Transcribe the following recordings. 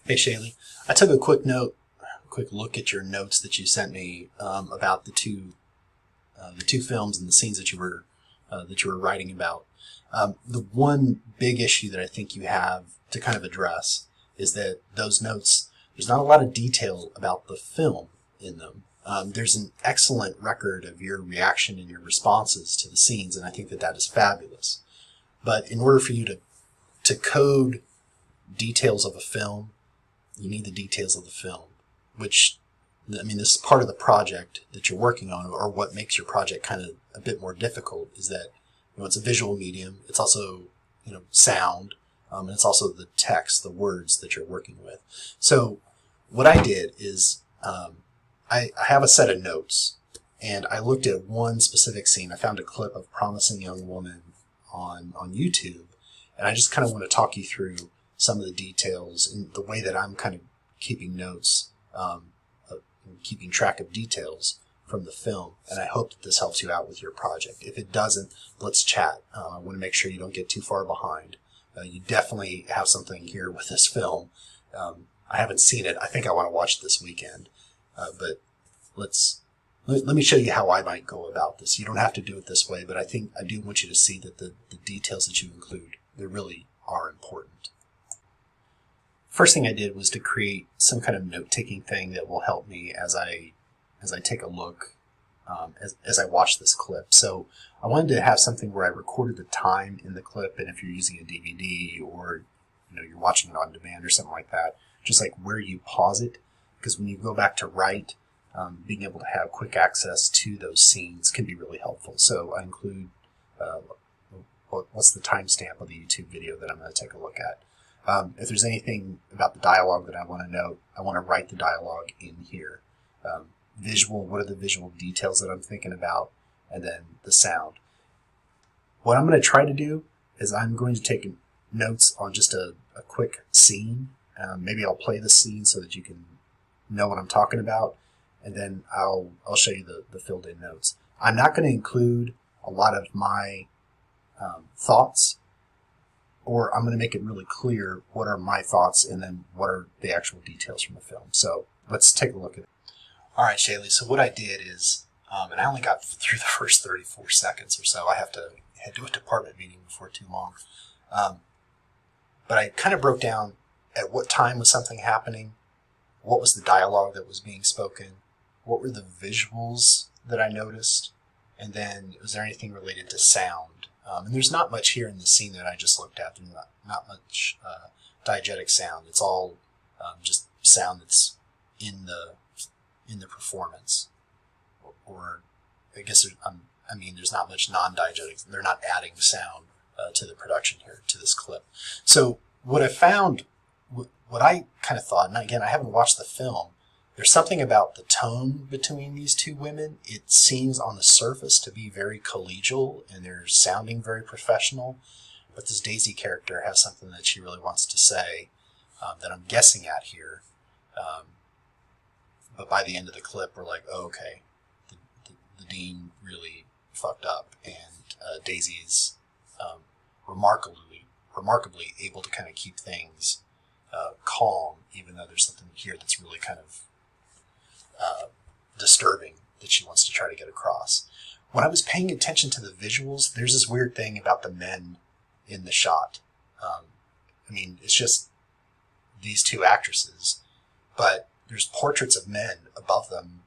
Hey Shaylee, I took a quick look at your notes that you sent me about the two films and the scenes that you were writing about. The one big issue that I think you have to kind of address is that those notes, there's not a lot of detail about the film in them. There's an excellent record of your reaction and your responses to the scenes, and I think that that is fabulous. But in order for you to code details of a film, you need the details of the film, which, I mean, this is part of the project that you're working on, or what makes your project kind of a bit more difficult is that, it's a visual medium. It's also, sound, and it's also the text, the words that you're working with. So what I did is I have a set of notes, and I looked at one specific scene. I found a clip of Promising Young Woman on YouTube, and I just kind of want to talk you through some of the details and the way that I'm kind of keeping notes, keeping track of details from the film. And I hope that this helps you out with your project. If it doesn't, let's chat. I want to make sure you don't get too far behind. You definitely have something here with this film. I haven't seen it. I think I want to watch it this weekend. But let me show you how I might go about this. You don't have to do it this way, but I think I do want you to see that the details that you include, they really are important. First thing I did was to create some kind of note-taking thing that will help me as I take a look, as I watch this clip. So I wanted to have something where I recorded the time in the clip, and if you're using a DVD or you're watching it on demand or something like that, just like where you pause it, because when you go back to write, being able to have quick access to those scenes can be really helpful. So I include what's the timestamp of the YouTube video that I'm going to take a look at. If there's anything about the dialogue that I want to note, I want to write the dialogue in here. Visual, what are the visual details that I'm thinking about, and then the sound. What I'm going to try to do is I'm going to take notes on just a quick scene. Maybe I'll play the scene so that you can know what I'm talking about, and then I'll show you the filled in notes. I'm not going to include a lot of my thoughts, or I'm going to make it really clear what are my thoughts and then what are the actual details from the film. So let's take a look at it. All right, Shaylee, so what I did is, and I only got through the first 34 seconds or so. I have to head to a department meeting before too long. But I kind of broke down at what time was something happening, what was the dialogue that was being spoken, what were the visuals that I noticed, and then was there anything related to sound? And there's not much here in the scene that I just looked at. There's not much diegetic sound. It's all just sound that's in the performance. Or I guess there's not much non-diegetic. They're not adding sound to the production here, to this clip. So what I found, what I kind of thought, and again, I haven't watched the film, there's something about the tone between these two women. It seems on the surface to be very collegial, and they're sounding very professional. But this Daisy character has something that she really wants to say that I'm guessing at here. But by the end of the clip, we're like, oh, okay, the dean really fucked up, and Daisy's remarkably able to kind of keep things calm, even though there's something here that's really kind of disturbing that she wants to try to get across. When I was paying attention to the visuals, there's this weird thing about the men in the shot. It's just these two actresses, but there's portraits of men above them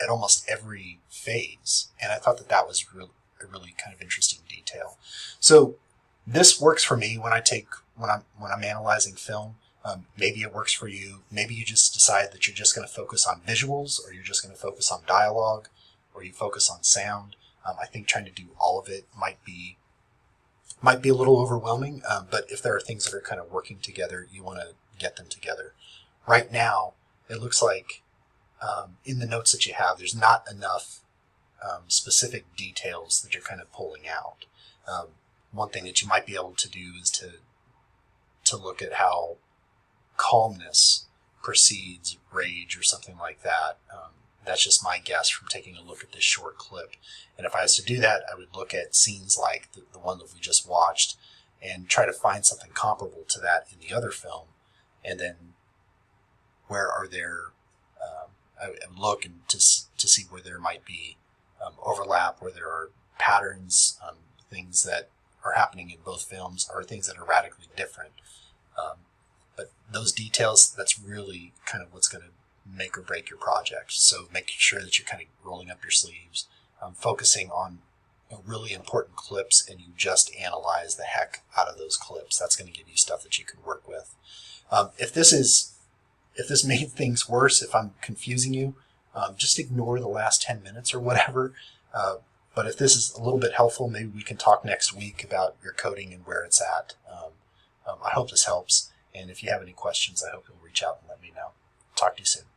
at almost every phase, and I thought that was a really kind of interesting detail. So this works for me when I'm analyzing film. Maybe it works for you. Maybe you just decide that you're just going to focus on visuals, or you're just going to focus on dialogue, or you focus on sound. I think trying to do all of it might be a little overwhelming, but if there are things that are kind of working together, you want to get them together. Right now, it looks like in the notes that you have, there's not enough specific details that you're kind of pulling out. One thing that you might be able to do is to look at how calmness precedes rage or something like that. That's just my guess from taking a look at this short clip. And if I was to do that, I would look at scenes like the one that we just watched and try to find something comparable to that in the other film, and then where are there, I would look and to see where there might be overlap, where there are patterns, things that are happening in both films, or things that are radically different. But those details, that's really kind of what's going to make or break your project. So making sure that you're kind of rolling up your sleeves, focusing on really important clips, and you just analyze the heck out of those clips. That's going to give you stuff that you can work with. If this made things worse, if I'm confusing you, just ignore the last 10 minutes or whatever. But if this is a little bit helpful, maybe we can talk next week about your coding and where it's at. I hope this helps. And if you have any questions, I hope you'll reach out and let me know. Talk to you soon.